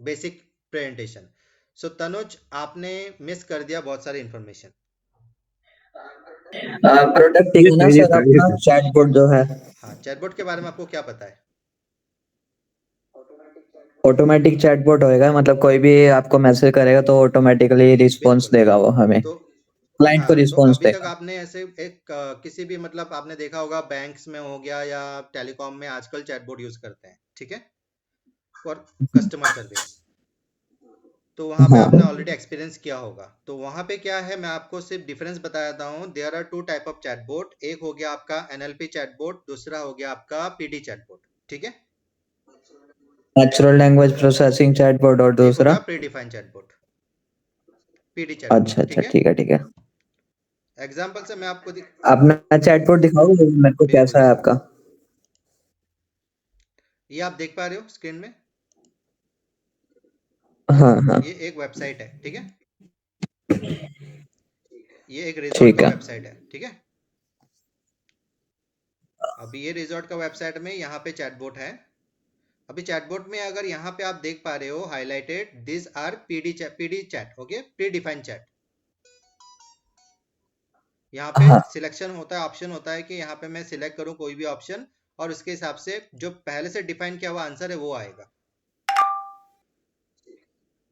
Basic presentation. सो तनुज, आपने miss कर दिया बहुत सारी इंफॉर्मेशन। प्रोडक्ट ये है ना सर, ये सर सर, ये अपना सर। चैटबॉट जो है, हाँ, चैटबॉट के बारे में आपको क्या पता है? ऑटोमेटिक चैटबॉट होएगा, मतलब कोई भी आपको मैसेज करेगा तो ऑटोमेटिकली रिस्पॉन्स बिल्कुल। देगा वो हमें, तो क्लाइंट को हाँ, तो रिस्पॉन्स अभी तक देगा। आपने ऐसे एक किसी भी मतलब आपने देखा होगा बैंक्स में हो गया या टेलीकॉम में आजकल चैटबॉट यूज करते हैं, ठीक है, फॉर कस्टमर सर्विस। तो वहाँ पे आपने हाँ, ऑलरेडी एक्सपीरियंस किया होगा। तो वहाँ पे क्या है, मैं आपको सिर्फ डिफरेंस बता देता हूँ। There are two type of chatbot. एक हो गया आपका एनएलपी चैटबॉट, दूसरा हो गया आपका पीडी चैटबॉट, ठीक है। नेचुरल लैंग्वेज प्रोसेसिंग चैटबॉट और एक हो दूसरा। गया प्री डिफाइंड चैटबॉट, पीडी अच्छा चैटबॉट, अच्छा, ठीक है। ठीक है ठीक है। एग्जाम्पल से मैं आपको अपना चैटबॉट दिखाओगे मेरे को, बिल्कुल कैसा है बिल्कुल। आपका? ये आप देख पा रहे हो स्क्रीन में, हाँ हाँ, ये एक वेबसाइट है, ठीक है। ये एक रिजॉर्ट ठीक का है। वेबसाइट है, ठीक है। अभी ये रिजॉर्ट का वेबसाइट में यहाँ पे चैटबॉट है। अभी चैटबॉट में अगर यहाँ पे आप देख पा रहे हो highlighted, this are PD chat, okay, predefined chat. यहाँ पे हाँ, सिलेक्शन होता है, ऑप्शन होता है कि यहाँ पे मैं सिलेक्ट करूँ कोई भी ऑप्शन, और उसके हिसाब से जो पहले से डिफाइन किया हुआ आंसर है वो आएगा।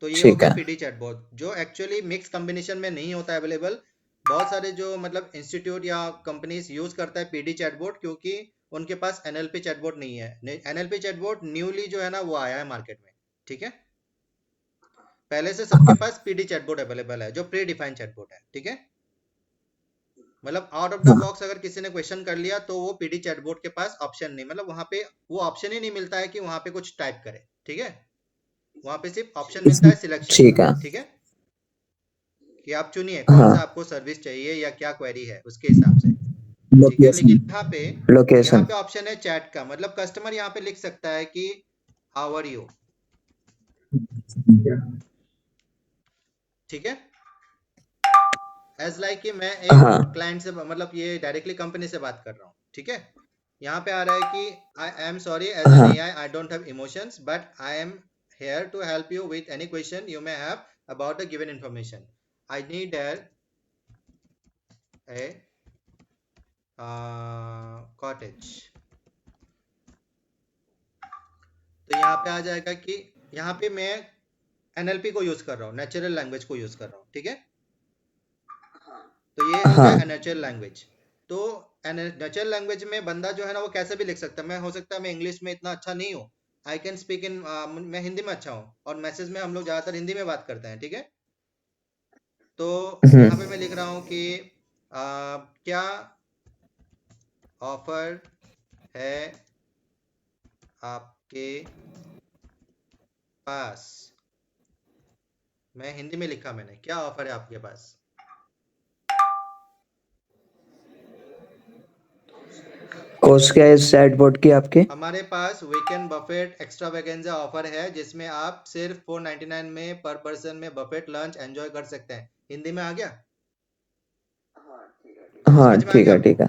तो ये हो ठीक गया है। पीडी चैटबॉट, जो एक्चुअली मिक्स कॉम्बिनेशन में नहीं होता अवेलेबल। बहुत सारे जो मतलब इंस्टीट्यूट या कंपनीज यूज करता है पीडी चैटबॉट, क्योंकि उनके पास एनएलपी चैटबॉट नहीं है। एनएलपी चैटबॉट न्यूली जो है ना वो आया है मार्केट में, ठीक है। पहले से सबके हाँ पास पीडी चैटबॉट अवेलेबल है जो प्री डिफाइंड चैटबॉट है, ठीक है। मतलब आउट ऑफ द हाँ, बॉक्स अगर किसी ने क्वेश्चन कर लिया तो वो पीडी चैटबॉट के पास ऑप्शन नहीं, मतलब वहां पे वो ऑप्शन ही नहीं मिलता है कि वहां पे कुछ टाइप करे, ठीक है। वहां पे सिर्फ ऑप्शन मिलता है सिलेक्शन ठीक का, है। ठीक है, कि आप चुनिए कौन सा हाँ, आपको सर्विस चाहिए या क्या क्वेरी है उसके हिसाब से, ठीक है। लेकिन लोकेशन, यहाँ लोकेशन। पे ऑप्शन है चैट का, मतलब कस्टमर यहाँ पे लिख सकता है कि हाउ आर यू, ठीक है। एज लाइक कि मैं एक हाँ क्लाइंट से मतलब ये डायरेक्टली कंपनी से बात कर रहा हूँ, ठीक है। यहाँ पे आ रहा है कि I am sorry as an हाँ, AI I don't have emotions but I am here to help you with any question you may have about a given information. I need a cottage. तो यहाँ पे आ जाएगा कि यहाँ पे मैं NLP को यूज कर रहा हूँ, नेचुरल लैंग्वेज को यूज कर रहा हूँ, ठीक है। तो ये हो हाँ, गया नेचुरल लैंग्वेज। तो नेचुरल लैंग्वेज में बंदा जो है ना वो कैसे भी लिख सकता है। मैं हो सकता है मैं इंग्लिश में इतना अच्छा नहीं हूँ, आई कैन स्पीक इन, मैं हिंदी में अच्छा हूँ, और मैसेज में हम लोग ज़्यादातर हिंदी में बात करते हैं, ठीक है। तो यहाँ पे मैं लिख रहा हूँ कि क्या ऑफर है आपके पास। मैं हिंदी में लिखा, मैंने क्या ऑफर है आपके पास। कोर्स क्या है इस चैटबॉट की आपके? हमारे पास वीकेंड बफेट एक्स्ट्रा वैगेंजा ऑफर है, जिसमें आप सिर्फ 499 में पर पर्सन में बफेट लंच एंजॉय कर सकते हैं। हिंदी में आ गया, हाँ, समझ में आ ठीक गया है आपको। ठीक है।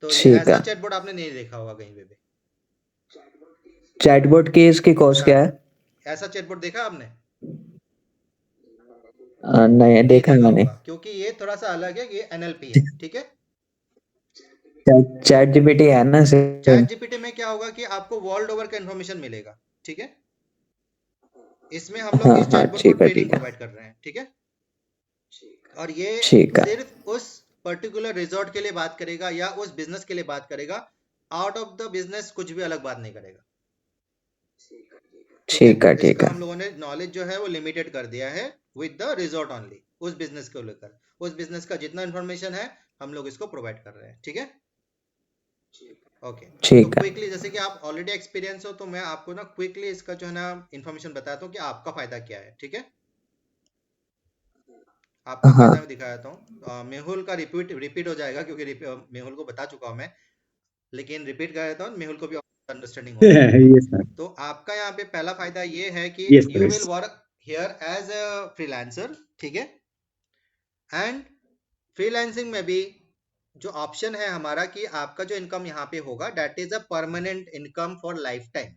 तो ये ठीक ऐसा है। चैटबॉट आपने नहीं देखा होगा कहीं पे भी। चैटबॉट की इसकी कॉस्ट हाँ, क्या है? ऐसा चैटबॉट देखा आपने? नहीं नहीं देखा देखा मैंने। होगा, क्योंकि ये थोड़ा सा अलग है, ये एनएलपी है, ठीक है। चैट जीपीटी है ना चैट सेम? जीपीटी में क्या होगा कि आपको वर्ल्ड ओवर का इन्फॉर्मेशन मिलेगा, ठीक है। इसमें हम लोग हाँ इस हाँ, चैटबॉट को ठीक है ट्रेनिंग ठीक है। प्रोवाइड कर रहे हैं, ठीक है। और ये ठीक है सिर्फ उस पर्टिकुलर रिजॉर्ट के लिए बात करेगा या उस बिजनेस के लिए बात करेगा। आउट ऑफ द बिजनेस कुछ भी अलग बात नहीं करेगा, ठीक है। ठीक है ठीक इसका है। हम लोगों ने नॉलेज जो है वो लिमिटेड कर दिया है विद द रिजॉर्ट ओनली, उस बिजनेस को लेकर। उस बिजनेस का जितना इन्फॉर्मेशन है हम लोग इसको प्रोवाइड कर रहे हैं, ठीक है। ओके। तो ठीक है। क्विकली, जैसे कि आप ऑलरेडी एक्सपीरियंस हो, तो मैं आपको ना क्विकली इसका जो है ना इन्फॉर्मेशन बताता हूँ कि आपका फायदा क्या है, ठीक है। आपका फायदा मैं हाँ दिखाता हूँ। मेहुल का रिपीट रिपीट हो जाएगा क्योंकि मेहुल को बता चुका हूँ मैं, लेकिन रिपीट कर देता हूँ, मेहुल को भी अंडरस्टैंडिंग हो जाए। ये सर, तो आपका यहाँ पे पहला फायदा ये है कि ये user. Will work here as a freelancer, ठीक है। एंड फ्रीलांसिंग में भी जो ऑप्शन है हमारा कि आपका जो इनकम यहाँ पे होगा that is a permanent income for life time.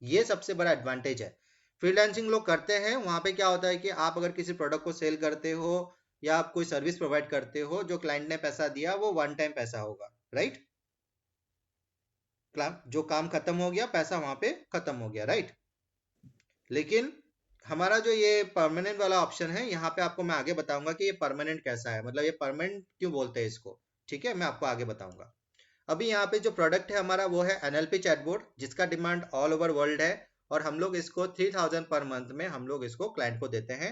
ये सबसे बड़ा एडवांटेज है। फ्रीलांसिंग लोग करते हैं, वहां पे क्या होता है कि आप अगर किसी प्रोडक्ट को सेल करते हो या आप कोई सर्विस प्रोवाइड करते हो, जो क्लाइंट ने पैसा दिया वो वन टाइम पैसा होगा, राइट? जो काम खत्म हो गया, पैसा वहां पे खत्म हो गया, राइट? लेकिन हमारा जो ये परमानेंट वाला ऑप्शन है, यहाँ पे आपको मैं आगे बताऊंगा कि ये परमानेंट कैसा है, मतलब ये परमानेंट क्यों बोलते हैं इसको। ठीक है, मैं आपको आगे बताऊंगा। अभी यहाँ पे जो प्रोडक्ट है हमारा वो है एनएलपी चैटबॉट, जिसका डिमांड ऑल ओवर वर्ल्ड है, और हम लोग इसको 3000 पर मंथ में हम लोग इसको क्लाइंट को देते हैं।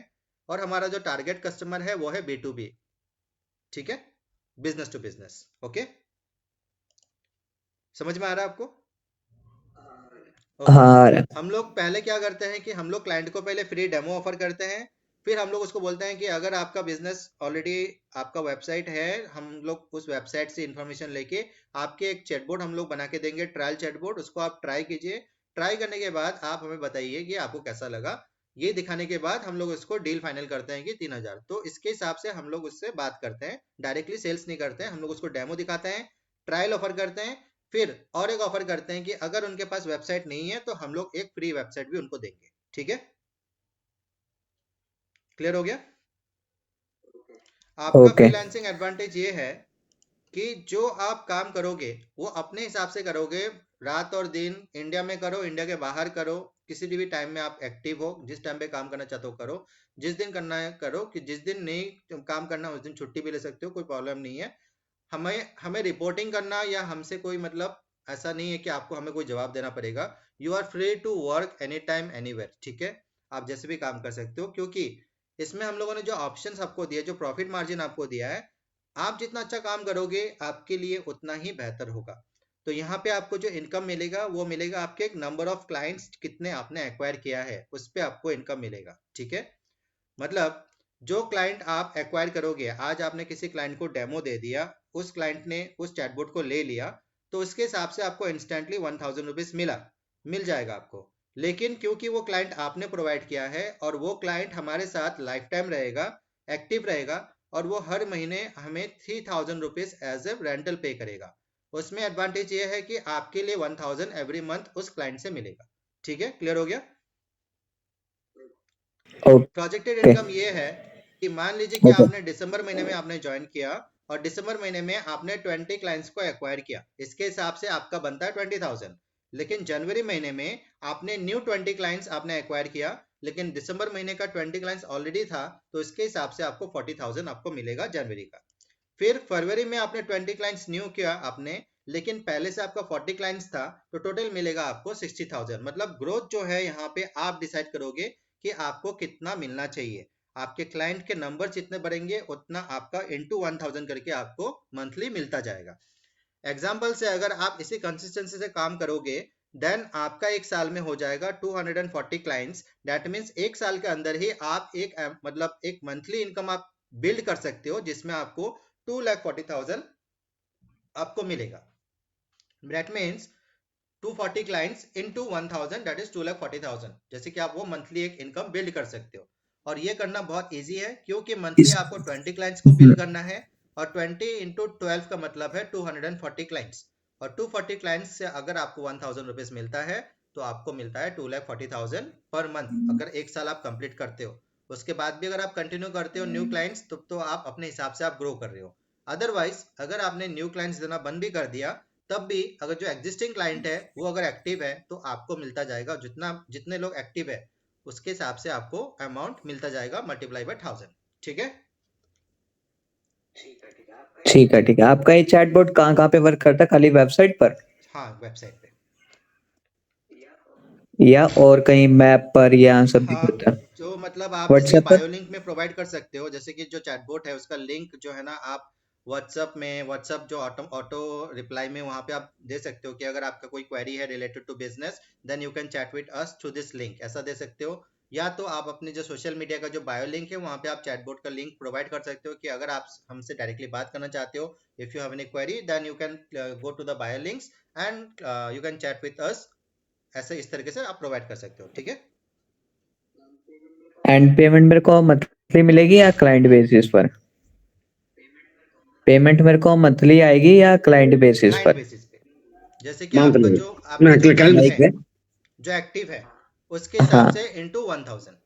और हमारा जो टारगेट कस्टमर है वो है B2B। ठीक है, बिजनेस टू बिजनेस। ओके, समझ में आ रहा है आपको? ओके। हाँ। हम लोग पहले क्या करते हैं कि हम लोग क्लाइंट को पहले फ्री डेमो ऑफर करते हैं, फिर हम लोग उसको बोलते हैं कि अगर आपका बिजनेस ऑलरेडी, आपका वेबसाइट है, हम लोग उस वेबसाइट से इंफॉर्मेशन लेके आपके एक चैटबॉट हम लोग बना के देंगे, ट्रायल चैटबॉट, उसको आप ट्राई कीजिए। ट्राई करने के बाद आप हमें बताइए कि आपको कैसा लगा। ये दिखाने के बाद हम लोग इसको डील फाइनल करते हैं कि 3000। तो इसके हिसाब से हम लोग उससे बात करते हैं, डायरेक्टली सेल्स नहीं करते हैं, हम लोग उसको डेमो दिखाते हैं, ट्रायल ऑफर करते हैं, फिर और एक ऑफर करते हैं कि अगर उनके पास वेबसाइट नहीं है तो हम लोग एक फ्री वेबसाइट भी उनको देंगे। ठीक है, क्लियर हो गया? आपका ओके। फ्रीलांसिंग एडवांटेज ये है कि जो आप काम करोगे वो अपने हिसाब से करोगे, रात और दिन, इंडिया में करो, इंडिया के बाहर करो, किसी भी टाइम में आप एक्टिव हो, जिस टाइम पे काम करना चाहते हो करो, जिस दिन करना है करो, कि जिस दिन नहीं काम करना उस दिन छुट्टी भी ले सकते हो, कोई प्रॉब्लम नहीं है। हमें हमें रिपोर्टिंग करना या हमसे कोई मतलब ऐसा नहीं है कि आपको हमें कोई जवाब देना पड़ेगा। You are free to work any time anywhere. ठीक है, आप जैसे भी काम कर सकते हो, क्योंकि इसमें हम लोगों ने जो ऑप्शंस आपको दिए, जो प्रॉफिट मार्जिन आपको दिया है, आप जितना अच्छा काम करोगे आपके लिए उतना ही बेहतर होगा। तो यहाँ पे आपको जो इनकम मिलेगा वो मिलेगा आपके एक नंबर ऑफ क्लाइंट्स कितने आपने एक्वायर किया है उस पे आपको इनकम मिलेगा। ठीक है, मतलब जो क्लाइंट आप एक्वायर करोगे, आज आपने किसी क्लाइंट को डेमो दे दिया, उस क्लाइंट ने उस चैटबॉट को ले लिया, तो उसके हिसाब से आपको इंस्टेंटली 1000 रुपीज मिल जाएगा आपको। लेकिन क्योंकि वो क्लाइंट आपने प्रोवाइड किया है और वो क्लाइंट हमारे साथ लाइफ टाइम रहेगा, एक्टिव रहेगा, और वो हर महीने हमें 3000 रुपीज एज ए रेंटल पे करेगा। उसमें एडवांटेज ये है कि आपके लिए 1000 एवरी मंथ उस क्लाइंट से मिलेगा। ठीक है, क्लियर हो गया? Projected okay. इनकम ये है कि मान लीजिए कि ओके। आपने दिसंबर महीने में आपने ज्वाइन किया और दिसंबर महीने में आपने 20 क्लाइंट्स को एक्वायर किया, इसके हिसाब से आपका बनता है 20,000। लेकिन जनवरी महीने में आपने न्यू 20 क्लाइंट्स आपने एक्वायर किया, लेकिन दिसंबर महीने का 20 क्लाइंट्स ऑलरेडी था, तो इसके हिसाब से आपको 40,000 आपको मिलेगा जनवरी का। फिर फरवरी में आपने 20 क्लाइंट्स न्यू किया आपने, लेकिन पहले से आपका 40 क्लाइंट्स था, तो टोटल मिलेगा आपको 60,000। मतलब ग्रोथ जो है यहाँ पे आप डिसाइड करोगे कि आपको कितना मिलना चाहिए। आपके क्लाइंट के नंबर जितने बढ़ेंगे उतना आपका इंटू 1000 करके आपको मंथली मिलता जाएगा। एग्जाम्पल से अगर आप इसी कंसिस्टेंसी से काम करोगे, देन आपका एक साल में हो जाएगा 240 क्लाइंट्स। दैट मीन्स एक साल के अंदर ही आप एक मतलब एक मंथली इनकम आप बिल्ड कर सकते हो, जिसमें आपको 2,40,000 आपको मिलेगा। That means 240 clients into 1000, that is 2,40,000। जैसे कि आप वो मंथली एक इनकम बिल्ड कर सकते हो। और ये करना बहुत इजी है, क्योंकि मंथली इस आपको 20 क्लाइंट्स को बिल्ड करना है, और 20 इंटू 12 का मतलब है 240 क्लाइंट्स। और 240 क्लाइंट्स से अगर आपको 1000 रुपीज मिलता है, तो आपको मिलता है 2,40,000 पर मंथ, अगर एक साल आप कंप्लीट करते हो। उसके बाद भी अगर आप कंटिन्यू करते हो न्यू क्लाइंट्स, तो आप अपने हिसाब से आप ग्रो कर रहे हो। अदरवाइज अगर आपने न्यू क्लाइंट्स देना बंद भी कर दिया, तब भी अगर जो एग्जिस्टिंग क्लाइंट है वो अगर एक्टिव है, तो आपको मिलता जाएगा, जितना जितने लोग एक्टिव है उसके हिसाब से आपको अमाउंट मिलता जाएगा, मल्टीप्लाई बाय 1000। ठीक है? ठीक है, ठीक है। आपका ये चैटबॉट कहाँ कहाँ पे वर्क करता है? खाली वेबसाइट पर हाँ, वेबसाइट पे। या और कहीं मैप पर या सब भी हाँ, होता है? जो मतलब आप इसके व्हाट्सएप पर? बायो लिंक में प्रोवाइड कर सकते हो, जैसे कि जो चैटबॉट है उसका लिंक जो है ना, आप व्हाट्सएप में, व्हाट्सएप जो ऑटो ऑटो रिप्लाई में वहां पे आप दे सकते हो कि अगर आपका कोई क्वेरी है related to business, then you can chat with us through this link, ऐसा दे सकते हो। या तो आप अपने जो सोशल मीडिया का जो बायो लिंक है वहां पे आप चैटबॉट का लिंक प्रोवाइड कर सकते हो कि अगर आप हमसे डायरेक्टली बात करना चाहते हो, if you have any query, then you can go to the bio links and you can chat with us. ऐसे इस तरीके से आप प्रोवाइड कर सकते हो। ठीक है? एंड पेमेंट मेरे को मंथली मिलेगी या क्लाइंट बेसिस पर? पेमेंट मेरे को मंथली आएगी या क्लाइंट बेसिस क्लाइंट पर? बेसिस पे। जैसे कि आपका मंथली जो आपके जो में क्लाइंट्स कल हैं लाइक जो एक्टिव है, उसके हिसाब हाँ से इंटू 1000।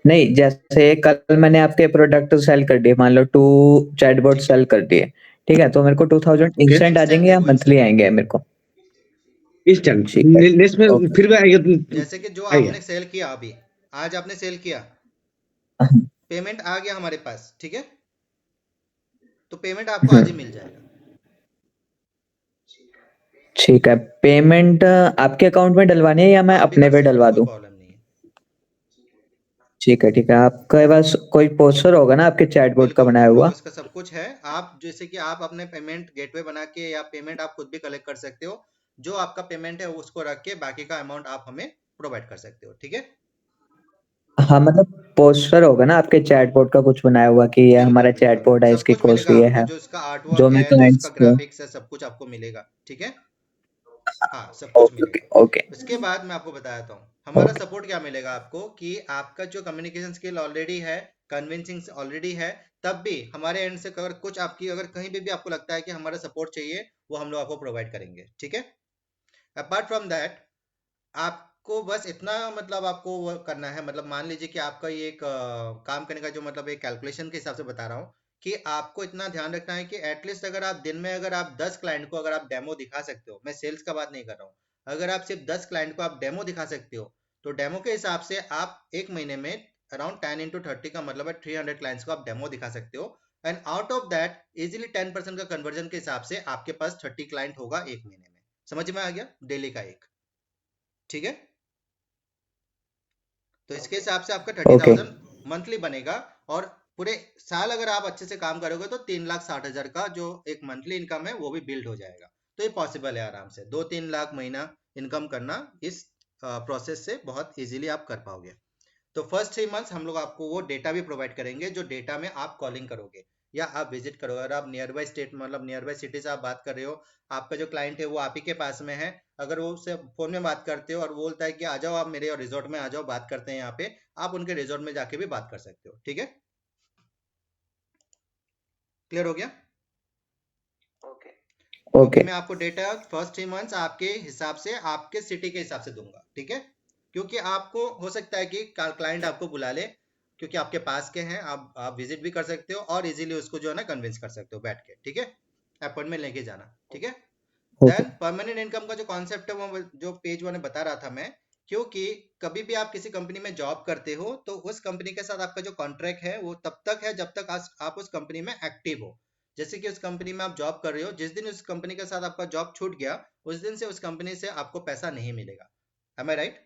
नहीं, जैसे कल मैंने आपके प्रोडक्ट सेल कर दिए, मान लो 2 चैटबॉट ठीक है, सेल कर दिए, ठीक है, तो मेरे को 2000 ओके, इंस्टेंट आ इंस्टेंट जाएंगे नहीं, या वो मंथली इंस्टेंट नहीं। आएंगे मेरे को? इंस्टेंट ठीक है, नेक्स्ट में ओके। फिर भी आएगा जैसे कि जो आएगा। आपने सेल किया अभी, आज आपने सेल किया, पेमेंट आ गया हमारे पास, ठीक है, तो पेमेंट आपको आज ही मिल जाएगा। ठीक है, पेमेंट आपके अकाउंट में डलवानी है या मैं आप भी अपने कर पे सकते हो, डलवा कोई दूं? प्रॉब्लम नहीं है। ठीक है, ठीक है, आपके पास कोई पोस्टर होगा ना आपके चैटबॉट का बिल्कुल बनाया बिल्कुल, हुआ? उसका सब कुछ है। आप जैसे कि आप अपने पेमेंट गेटवे बना के या पेमेंट आप खुद भी कलेक्ट कर सकते हो, जो आपका पेमेंट है उसको रख के बाकी का अमाउंट आप हमें प्रोवाइड कर सकते हो, ठीक है। हाँ, मतलब पोस्टर होगा ना आपके चैटबॉट का कुछ बनाया हुआ कि ये बिल्कुल हमारा बिल्कुल, चैटबॉट है, सब इसकी कुछ कॉस्ट मिलेगा ये आपको, है, जो इसका आर्ट जो वर्क मैं है, जो क्लाइंट्स इसका को। ग्राफिक्स है, सब कुछ आपको मिलेगा, ठीक है। हाँ, सब कुछ ओके, ओके, मिलेगा। ओके, उसके बाद मैं आपको बताता हूँ हमारा ओके। सपोर्ट क्या मिलेगा आपको, कि आपका जो कम्युनिकेशन स्किल ऑलरेडी है, कन्विंसिंग ऑलरेडी है, तब भी हमारे एंड से अगर कुछ आपकी, अगर कहीं भी आपको लगता है कि हमारा सपोर्ट चाहिए, वो हम लोग आपको प्रोवाइड करेंगे, ठीक है। अपार्ट फ्रॉम दैट, आपको बस इतना मतलब आपको वो करना है, मतलब मान लीजिए कि आपका ये एक काम करने का जो मतलब एक कैलकुलेशन के हिसाब से बता रहा हूँ, कि आपको इतना ध्यान रखना है कि एटलीस्ट अगर आप दिन में अगर आप 10 क्लाइंट को अगर आप डेमो दिखा सकते हो, मैं सेल्स का बात नहीं कर रहा हूँ, अगर आप सिर्फ 10 क्लाइंट को आप डेमो दिखा सकते हो, तो डेमो के हिसाब से आप एक महीने में अराउंड 10 into 30 का मतलब है 300 क्लाइंट्स को आप डेमो दिखा सकते हो। And out of that easily 10% का कन्वर्जन के हिसाब से आपके पास 30 क्लाइंट होगा एक महीने में। समझ में आ गया, डेली का एक, ठीक है। तो इसके हिसाब से आपका थर्टी ओके, थाउजेंड मंथली बनेगा। और पूरे साल अगर आप अच्छे से काम करोगे तो 3,60,000 का जो एक मंथली इनकम है वो भी बिल्ड हो जाएगा। तो ये पॉसिबल है, आराम से 2-3 लाख महीना इनकम करना इस प्रोसेस से बहुत इजीली आप कर पाओगे। तो फर्स्ट 3 मंथ्स हम लोग आपको वो डेटा भी प्रोवाइड करेंगे, जो डेटा में आप कॉलिंग करोगे या आप विजिट करोगे। अगर आप नियर बाय स्टेट मतलब नियर बाय सिटी से आप बात कर रहे हो, आपका जो क्लाइंट है वो आप ही के पास में है, अगर वो उससे फोन में बात करते हो और वो बोलता है कि आ जाओ आप मेरे रिजॉर्ट में आ जाओ, बात करते हैं यहाँ पे, आप उनके रिजॉर्ट में जाके भी बात कर सकते हो, ठीक है। क्लियर हो गया। क्योंकि ओके, मैं आपको डेटा फर्स्ट 3 मंथ्स आपके हिसाब से, आपके सिटी के हिसाब से दूंगा, ठीक है। क्योंकि आपको हो सकता है कि क्लाइंट आपको बुला ले, क्योंकि आपके पास के हैं, आप विजिट भी कर सकते हो और इजीली उसको जो है ना कन्विंस कर सकते हो बैठ के, ठीक है। अपॉइंटमेंट लेके जाना, ठीक है। ओके। देन परमानेंट इनकम का जो कॉन्सेप्ट है वो जो पेज वन बता रहा था मैं, क्योंकि कभी भी आप किसी कंपनी में जॉब करते हो तो उस कंपनी के साथ आपका जो कॉन्ट्रैक्ट है वो तब तक है जब तक आप उस कंपनी में एक्टिव हो। जैसे कि उस कंपनी में आप जॉब कर रहे हो, जिस दिन उस कंपनी के साथ आपका जॉब छूट गया, उस दिन से उस कंपनी से आपको पैसा नहीं मिलेगा। एम आई राइट।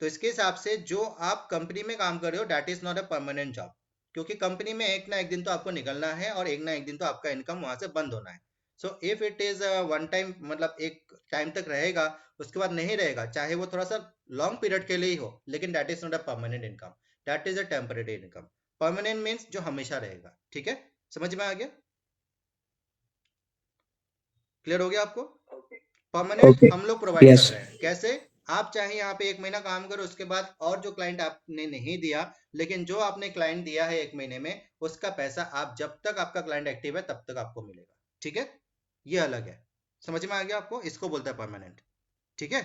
तो इसके हिसाब से जो आप कंपनी में काम कर रहे हो that is not a permanent job, क्योंकि कंपनी में एक ना एक दिन तो आपको निकलना है और एक ना एक दिन तो आपका इनकम वहां से बंद होना है। So if it is one time, मतलब एक टाइम तक रहेगा, उसके बाद नहीं रहेगा, चाहे वो थोड़ा सा लॉन्ग पीरियड के लिए ही हो, लेकिन that is not a permanent income, that is a temporary income. Permanent means जो हमेशा रहेगा, ठीक है। समझ में आ गया, क्लियर हो गया आपको। परमानेंट ओके, हम लोग प्रोवाइड कर यस। रहे हैं, कैसे? आप चाहे यहाँ पे एक महीना काम करो, उसके बाद और जो क्लाइंट आपने नहीं दिया, लेकिन जो आपने क्लाइंट दिया है एक महीने में, उसका पैसा आप जब तक आपका क्लाइंट एक्टिव है तब तक आपको मिलेगा, ठीक है। ये अलग है। समझ में आ गया आपको, इसको बोलता है परमानेंट, ठीक है।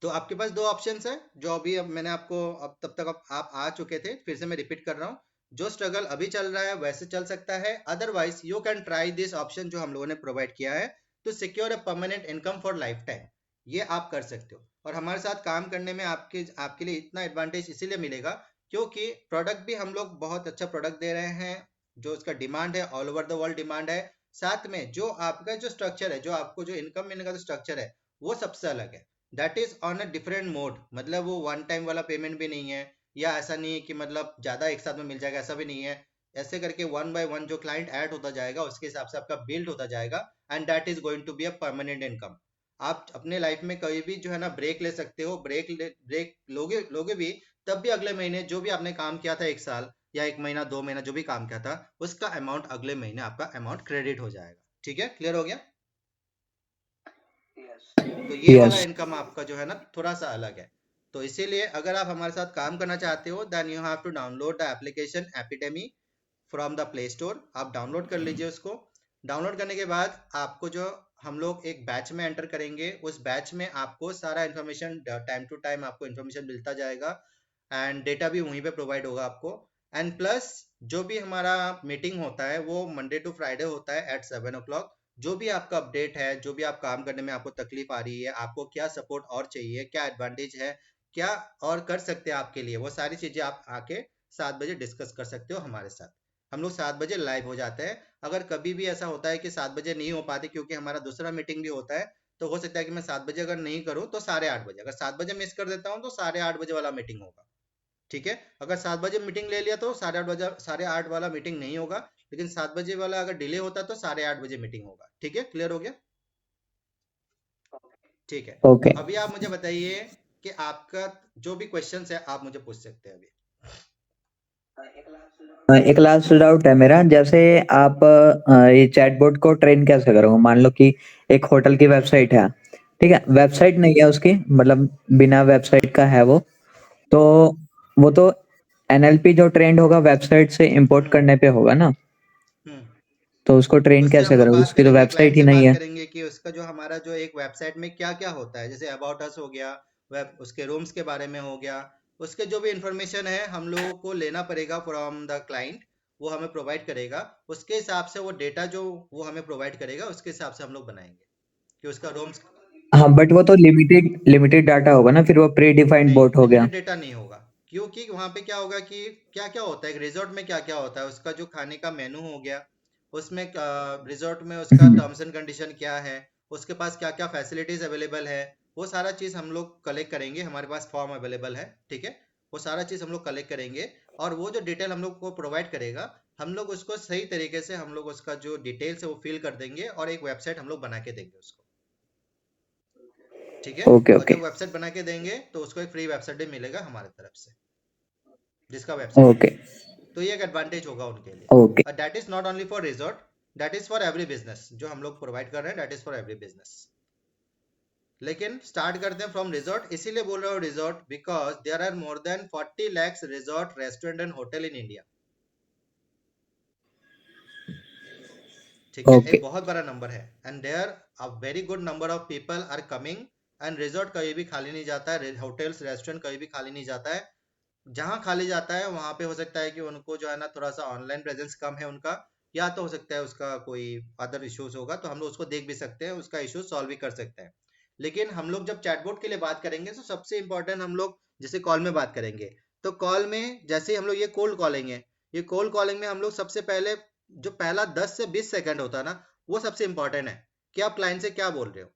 तो आपके पास दो ऑप्शंस है, जो अभी अब मैंने आपको, अब तब तक आप आ चुके थे, फिर से मैं रिपीट कर रहा हूँ। जो स्ट्रगल अभी चल रहा है वैसे चल सकता है, otherwise you can try this option जो हम लोगों ने प्रोवाइड किया है, to secure a permanent income for life time. ये आप कर सकते हो, और हमारे साथ काम करने में आपके आपके लिए इतना एडवांटेज इसीलिए मिलेगा, क्योंकि प्रोडक्ट भी हम लोग बहुत अच्छा प्रोडक्ट दे रहे हैं, जो उसका डिमांड है all over the world demand है। साथ में जो आपका जो स्ट्रक्चर है, जो आपको जो इनकम मिलने का जो स्ट्रक्चर है, वो सबसे अलग है। That is on a different mode, मतलब वो वन टाइम वाला पेमेंट भी नहीं है, या ऐसा नहीं है कि मतलब ज्यादा एक साथ में मिल जाएगा, ऐसा भी नहीं है। ऐसे करके वन बाय वन जो क्लाइंट ऐड होता जाएगा उसके हिसाब से आपका बिल्ड होता जाएगा, and that is going to be a permanent income. आप अपने लाइफ में कभी भी जो है ना ब्रेक ले सकते हो, ब्रेक लोगे लोगे भी, तब भी अगले महीने जो भी आपने काम किया था एक साल या एक महीना 2 महीना जो भी काम किया था, उसका अमाउंट अगले महीने आपका अमाउंट क्रेडिट हो जाएगा, ठीक है। क्लियर हो गया। तो ये वाला यस। इनकम आपका जो है ना थोड़ा सा अलग है। तो इसीलिए अगर आप हमारे साथ काम करना चाहते हो, then you have to download the application Epidemy from the play store. आप डाउनलोड कर लीजिए उसको। डाउनलोड करने के बाद आपको जो हम लोग एक बैच में एंटर करेंगे, उस बैच में आपको सारा इन्फॉर्मेशन टाइम टू टाइम आपको इन्फॉर्मेशन मिलता जाएगा एंड डेटा भी वहीं पे प्रोवाइड होगा आपको। एंड प्लस जो भी हमारा मीटिंग होता है वो मंडे टू फ्राइडे होता है एट 7 o'clock। जो भी आपका अपडेट है, जो भी आप काम करने में आपको तकलीफ आ रही है, आपको क्या सपोर्ट और चाहिए, क्या एडवांटेज है, क्या और कर सकते हैं आपके लिए, वो सारी चीजें आप आके 7 बजे डिस्कस कर सकते हो हमारे साथ। हम लोग 7 बजे लाइव हो जाते हैं। अगर कभी भी ऐसा होता है कि 7 बजे नहीं हो पाती क्योंकि हमारा दूसरा मीटिंग भी होता है, तो हो सकता है कि मैं 7 बजे अगर नहीं करूँ तो 8:30 बजे, अगर 7 बजे मिस कर देता हूँ तो 8:30 बजे वाला मीटिंग होगा। ठीक है, अगर 7 बजे मीटिंग ले लिया तो 8:30 बजे 8:30 वाला मीटिंग नहीं होगा, लेकिन 7 बजे वाला अगर डिले होता तो 8:30 बजे मीटिंग होगा। ठीक है, क्लियर हो गया? ठीक है, तो ओके। अभी आप मुझे बताइए कि आपका जो भी क्वेश्चंस है आप मुझे पूछ सकते हैं अभी। एक लास्ट डाउट है मेरा, जैसे आप ये चैटबॉट को ट्रेन कैसे करोगे? मान लो कि एक होटल की वेबसाइट है, ठीक है, वेबसाइट नहीं है उसकी, मतलब बिना वेबसाइट का है वो, तो वो तो एनएलपी जो ट्रेंड होगा वेबसाइट से इंपोर्ट हम्म करने पे होगा ना, हम्म तो उसको ट्रेन उससे हम कैसे लोग करोगे? बात उसकी तो करेंगे, वेबसाइट क्लाइंट ही से नहीं बात है। करेंगे कि उसका जो हमारा जो एक वेबसाइट में क्या क्या होता है, जैसे अबाउट अस हो गया, वेब उसके रूम्स के बारे में हो गया, उसके जो भी इंफॉर्मेशन है हम लोगों को लेना पड़ेगा फ्रॉम द क्लाइंट। वो हमें प्रोवाइड करेगा, उसके हिसाब से वो डेटा जो वो हमें प्रोवाइड करेगा उसके हिसाब से हम लोग बनाएंगे कि उसका रूम्स। हाँ, बट वो तो लिमिटेड लिमिटेड डाटा होगा ना, फिर वो प्री डिफाइंड नहीं, बोट हो गया। लिमिटेड डेटा नहीं होगा, क्योंकि वहां पे क्या होगा कि क्या क्या होता है रिजॉर्ट में, क्या क्या होता है उसका जो खाने का मेनू हो गया, उसमें रिजॉर्ट में उसका हम्म, टर्म्स एंड कंडीशन क्या है, उसके पास क्या क्या फैसिलिटीज अवेलेबल है, वो सारा चीज हम लोग कलेक्ट करेंगे। हमारे पास फॉर्म अवेलेबल है, ठीक है, वो सारा चीज हम लोग कलेक्ट करेंगे और वो जो डिटेल हम लोग को प्रोवाइड करेगा, हम लोग उसको सही तरीके से हम लोग उसका जो डिटेल्स है वो फिल कर देंगे और एक वेबसाइट हम लोग बना के देंगे उसको। ठीक है, ओके और ओके जब वेबसाइट बना के देंगे तो उसको एक फ्री वेबसाइट भी मिलेगा हमारे तरफ से, जिसका वेबसाइट ओके बनेगा। तो ये एक एडवांटेज होगा उनके लिए। ओके। और that is not only for resort, that is for every business. जो हम लोग प्रोवाइड कर रहे हैं that is for every business. लेकिन स्टार्ट करते हैं फ्रॉम रिजॉर्ट, इसीलिए बोल रहा हूँ resort because there are more than 40 lakhs resort, restaurant and hotel in India. ठीक है, ओके एक बहुत बड़ा नंबर है and there a very good number of people are coming. And resort कभी भी खाली नहीं जाता है, होटल्स रेस्टोरेंट कभी भी खाली नहीं जाता है। जहाँ खाली जाता है वहां पे हो सकता है कि उनको जो है ना थोड़ा सा ऑनलाइन प्रेजेंस कम है उनका, या तो हो सकता है उसका कोई अदर इश्यूज होगा, तो हम लोग उसको देख भी सकते हैं, उसका इश्यू सॉल्व भी कर सकते हैं। लेकिन हम लोग जब चैटबॉट के लिए बात करेंगे तो सबसे इंपॉर्टेंट हम लोग जैसे कॉल में बात करेंगे, तो कॉल में जैसे ही हम लोग ये कोल्ड कॉलिंग है, ये कोल्ड कॉलिंग में हम लोग सबसे पहले जो पहला 10 से 20 सेकंड होता है ना, वो सबसे इंपॉर्टेंट है कि आप क्लाइंट से क्या बोल रहे हो।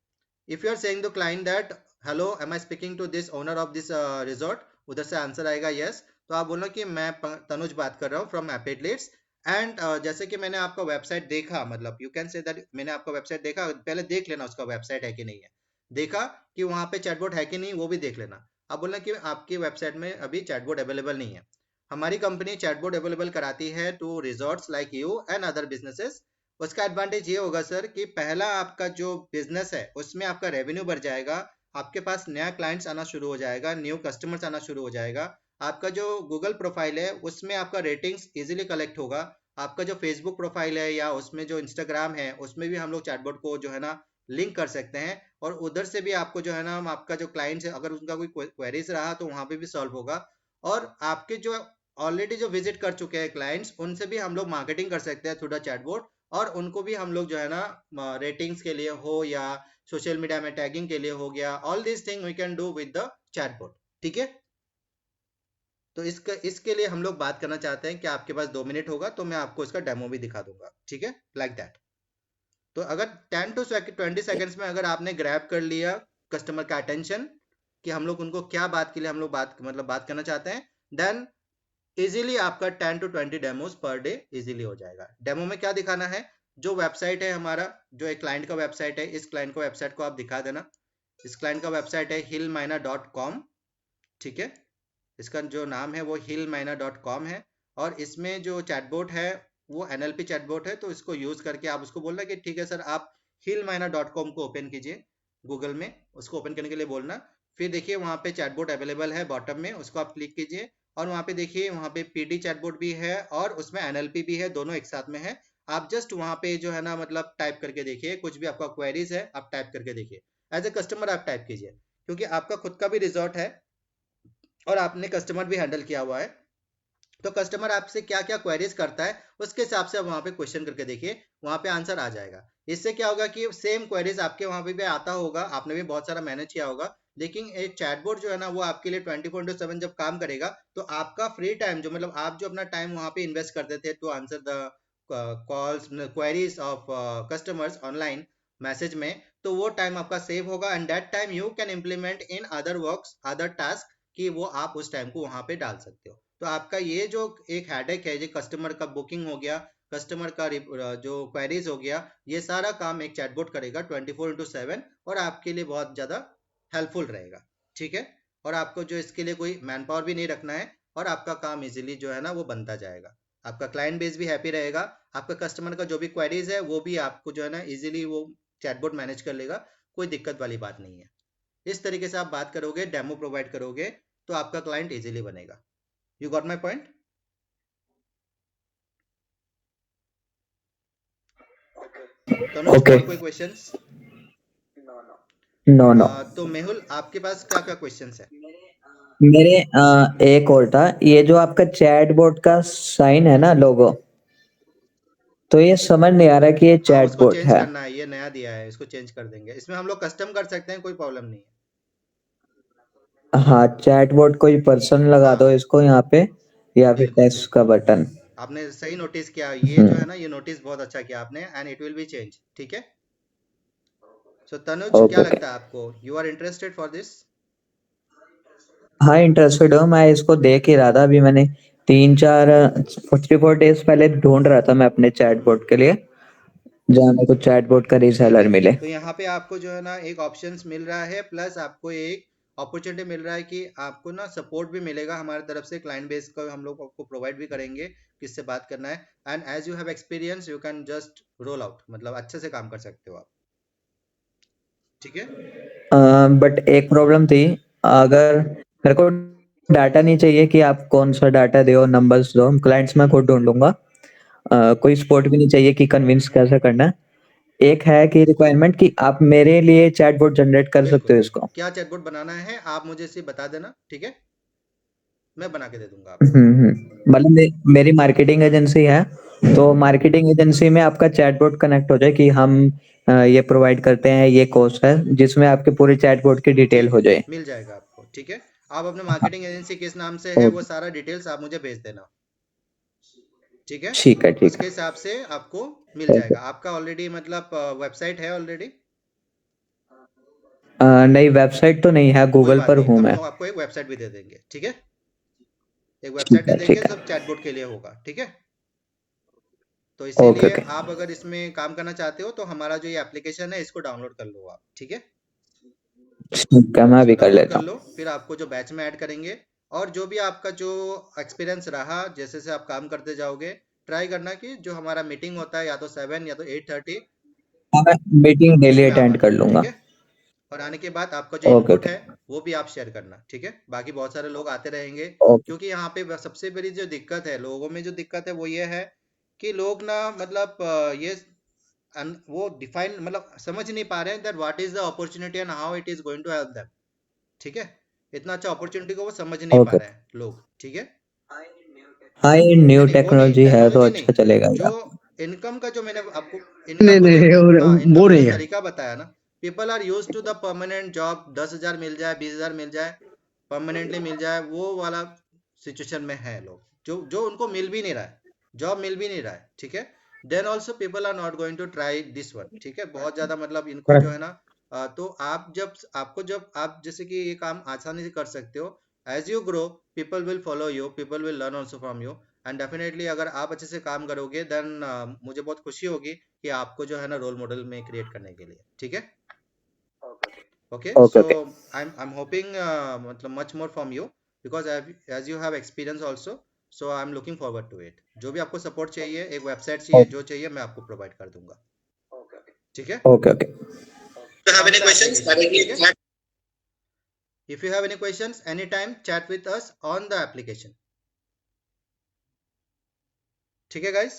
If you are saying the client that hello am I speaking to this owner of this resort, उधर से आंसर आएगा यस, तो आप बोलो कि मैं तनुज बात कर रहा हूँ फ्रॉम एपेटलेट्स। एंड जैसे कि मैंने आपका वेबसाइट देखा, मतलब यू कैन से दैट मैंने आपका वेबसाइट देखा, पहले देख लेना उसका वेबसाइट है कि नहीं है, देखा कि वहां पे चैटबॉट है कि नहीं वो भी देख लेना। आप बोलना कि आपकी वेबसाइट में अभी चैटबॉट अवेलेबल नहीं है। हमारी कंपनी चैटबॉट अवेलेबल कराती है to resorts like you and other businesses. उसका एडवांटेज ये होगा सर कि पहला आपका जो बिजनेस है उसमें आपका रेवेन्यू बढ़ जाएगा, आपके पास नया क्लाइंट्स आना शुरू हो जाएगा, न्यू कस्टमर्स आना शुरू हो जाएगा, आपका जो गूगल प्रोफाइल है उसमें आपका रेटिंग्स इजीली कलेक्ट होगा, आपका जो फेसबुक प्रोफाइल है या उसमें जो इंस्टाग्राम है उसमें भी हम लोग चैटबॉट को जो है ना लिंक कर सकते हैं, और उधर से भी आपको जो है ना आपका जो क्लाइंट्स है अगर उनका कोई क्वेरीज रहा तो वहां पे भी सॉल्व होगा। और आपके जो ऑलरेडी जो विजिट कर चुके हैं क्लाइंट्स उनसे भी हम लोग मार्केटिंग कर सकते हैं थ्रू द चैटबॉट, और उनको भी हम लोग जो है ना रेटिंग्स के लिए हो या सोशल मीडिया में टैगिंग के लिए हो गया, all this thing we can do with the chatbot. ठीक है, तो इसके लिए हम लोग बात करना चाहते हैं कि आपके पास 2 मिनट होगा तो मैं आपको इसका डेमो भी दिखा दूंगा। ठीक है, लाइक दैट। तो अगर 10 to 20 सेकंड्स में अगर आपने ग्रैब कर लिया कस्टमर का अटेंशन कि हम लोग उनको क्या बात के लिए हम लोग बात करना चाहते हैं, देन इजीली आपका 10 to 20 demos per day easily हो जाएगा। डेमो में क्या दिखाना है, जो वेबसाइट है हमारा, जो एक क्लाइंट का वेबसाइट है, इस क्लाइंट का वेबसाइट को आप दिखा देना। इस क्लाइंट का वेबसाइट है hillminer.com। ठीक है, इसका जो नाम है वो hillminer.com है, और इसमें जो चैटबॉट है वो एनएलपी चैटबॉट है, तो इसको यूज करके आप उसको बोलना कि ठीक है सर आप hillminer.com को ओपन कीजिए गूगल में, उसको ओपन करने के लिए बोलना। फिर देखिए वहाँ पे चैटबॉट अवेलेबल है बॉटम में, उसको आप क्लिक कीजिए और वहाँ पे देखिए वहाँ पे पीडी चैटबॉट भी है और उसमें एनएलपी भी है, दोनों एक साथ में है। आप जस्ट वहां पे जो है ना मतलब टाइप करके देखिए, कुछ भी आपका क्वेरीज है आप टाइप करके देखिए, एज ए कस्टमर आप टाइप कीजिए, क्योंकि आपका खुद का भी रिजॉर्ट है और आपने कस्टमर भी हैंडल किया हुआ है, तो कस्टमर आपसे क्या क्या क्वेरीज करता है उसके हिसाब से आप वहाँ पे क्वेश्चन करके देखिए, वहाँ पे आंसर आ जाएगा। इससे क्या होगा कि सेम क्वेरीज आपके वहाँ पे भी आता होगा, आपने भी बहुत सारा मैनेज किया होगा, लेकिन एक चैटबॉट जो है ना वो आपके लिए 24/7 जब काम करेगा, तो आपका फ्री टाइम जो मतलब आप जो अपना टाइम वहाँ पे इन्वेस्ट करते थे to answer the calls queries of customers online message में, तो वो टाइम आपका सेव होगा, and that time you can implement in other works other task, कि वो आप उस टाइम को वहाँ पे डाल सकते हो। तो आपका ये जो एक हेडेक है, ये कस्टमर का बुकिंग हो गया, कस्टमर का जो क्वेरीज हो गया, ये सारा काम एक चैटबॉट करेगा 24/7, और आपके लिए बहुत ज़्यादा हेल्पफुल रहेगा। ठीक है, और आपको जो इसके लिए कोई मैन पावर भी नहीं रखना है, और आपका काम इजीली जो है ना वो बनता जाएगा, आपका क्लाइंट बेस भी हैप्पी रहेगा, आपका कस्टमर का जो भी क्वेरीज है वो भी आपको जो है ना इजीली वो चैटबॉट मैनेज कर लेगा, कोई दिक्कत वाली बात नहीं है। इस तरीके से आप बात करोगे, डेमो प्रोवाइड करोगे, तो आपका क्लाइंट इजीली बनेगा। You got my point? Tanuj, okay. और कोई क्वेश्चंस? No no. तो मेहुल, आपके पास क्या क्या क्वेश्चंस है? मेरे एक और था, ये जो आपका चैट बोट का साइन है ना, लोगो, तो ये समझ नहीं आ रहा कि ये हाँ, चैट उसको बोट चेंज है। करना है, ये नया दिया है, इसको चेंज कर देंगे, इसमें हम लोग कस्टम कर सकते हैं, कोई प्रॉब्लम नहीं है। हाँ, चैट बोट कोई पर्सन लगा दो हाँ, इसको यहाँ पे, या फिर बिल्कुल टेक्स्ट बिल्कुल, का बटन। आपने सही नोटिस किया, ये जो है हम्म। ना ये नोटिस बहुत अच्छा किया आपने, and it will be change. ठीक है, सो तनुज, ओके क्या ओके। लगता है आपको, you are interested for this? हाँ, इंटरेस्टेड हूँ, मैं इसको देख ही रहा था, अभी मैंने 3-4 3-4 डेज पहले ढूंढ रहा था मैं अपने चैट बोट के लिए, जहाँ मेरे को चैट बोट का ठीक है, रीसेलर मिले। तो यहाँ पे आपको जो है ना एक ऑप्शंस मिल रहा है, प्लस आपको एक अपॉर्चुनिटी मिल रहा है कि आपको ना सपोर्ट भी मिलेगा हमारी तरफ से, क्लाइंट बेस का हम लोग आपको प्रोवाइड भी करेंगे, किससे बात करना है, and as you have experience you can just roll out, मतलब अच्छे से काम कर सकते हो आप। ठीक है, बट एक प्रॉब्लम थी, अगर मेरे को डाटा नहीं चाहिए कि आप कौन सा डाटा दो, नंबर्स दो, क्लाइंट्स मैं खुद ढूंढ लूंगा। कोई सपोर्ट भी नहीं चाहिए कि कन्विंस कैसे करना है। एक है कि रिक्वायरमेंट कि आप मेरे लिए चैटबॉट जनरेट कर सकते बिल्कुल हो बिल्कुल, इसको। क्या चैटबॉट बनाना है आप मुझे इसे बता देना, ठीक है, मैं बना के दे दूंगा आपको। मतलब मेरी मार्केटिंग एजेंसी है, तो मार्केटिंग एजेंसी में आपका चैटबॉट कनेक्ट हो जाए कि हम ये प्रोवाइड करते हैं, ये कोर्स है जिसमें आपके पूरे चैटबॉट की डिटेल ठीक हो है, जाए। मिल जाएगा आपको। ठीक है, आप अपने मार्केटिंग एजेंसी किस नाम से है वो ओके। सारा डिटेल्स आप मुझे भेज देना। ठीक है, ठीक है ठीक उसके है। हिसाब से आपको मिल ओके। जाएगा। आपका ऑलरेडी मतलब वेबसाइट है ऑलरेडी? नहीं, वेबसाइट तो नहीं है, कोई गूगल बात पर नहीं, हूँ हम मैं। लोग आपको एक वेबसाइट भी दे देंगे। ठीक है, एक वेबसाइट ठीक दे है देंगे ठीक है। सब चैटबॉट के लिए होगा। ठीक है, तो ओके इसीलिए ओके। आप अगर इसमें काम करना चाहते हो तो हमारा जो ये एप्लीकेशन है इसको डाउनलोड कर लो आप। ठीक है, ठीक है, मैं इसको भी कर डाउनलोड लेता कर हूँ। लो, फिर आपको जो बैच में ऐड करेंगे, और जो भी आपका जो एक्सपीरियंस रहा, जैसे से आप काम करते जाओगे, ट्राई करना कि जो हमारा मीटिंग होता है या तो 7 या तो 8:30, हाँ, मैं मीटिंग डेली उसमें आप अटेंड आना। कर ठीक लूंगा। है, और आने के बाद आपका जो ओके इनपुट ओके। है वो भी आप शेयर करना। ठीक है, बाकी बहुत सारे लोग आते रहेंगे, ओके। क्योंकि यहाँ पे सबसे बड़ी जो दिक्कत है लोगों में, जो दिक्कत है वो ये है कि लोग ना मतलब ये वो डिफाइन मतलब समझ नहीं पा रहे हैं that what is the opportunity and how it is going to help them. ठीक है, इतना अच्छा अपॉर्चुनिटी को वो समझ नहीं पा ओके। रहे हैं लोग। ठीक है, हाँ, ये नहीं न्यू नहीं वो नहीं, टेक्नोलॉजी है तो टेक्नोलॉजी नहीं, अच्छा चलेगा जो यार। इनकम का जो मैंने आपको नहीं इनकम का जो, नहीं हाँ वो इनकम का जो नहीं है। तरीका बताया ना, people are use to the permanent job, 10,000 मिल जाए, 20,000 मिल जाए, परमानेंटली मिल जाए, वो वाला सिचुएशन में है लोग, जो जो उनको मिल भी नहीं रहा है, जॉब मिल भी नहीं रहा है। ठीक है, then also people are not going to try this one. ठीक है, बहुत ज्यादा मतलब इनको जो है ना तो आप जब आपको जब आप जैसे कि ये काम आसानी से कर सकते हो, as you grow people will follow you, people will learn also from you, and definitely अगर आप अच्छे से काम करोगे देन मुझे बहुत खुशी होगी कि आपको जो है ना रोल मॉडल में क्रिएट करने के लिए। ठीक है, okay, okay so okay. I am hoping मतलब much more from you, because as you have experience also, so I am looking forward to it. जो भी आपको सपोर्ट चाहिए, एक वेबसाइट चाहिए, जो चाहिए मैं आपको प्रोवाइड कर दूंगा। ठीक है, okay okay. On the application. ठीक है, if you have any questions any time chat with us on the application. ठीक है गाइस।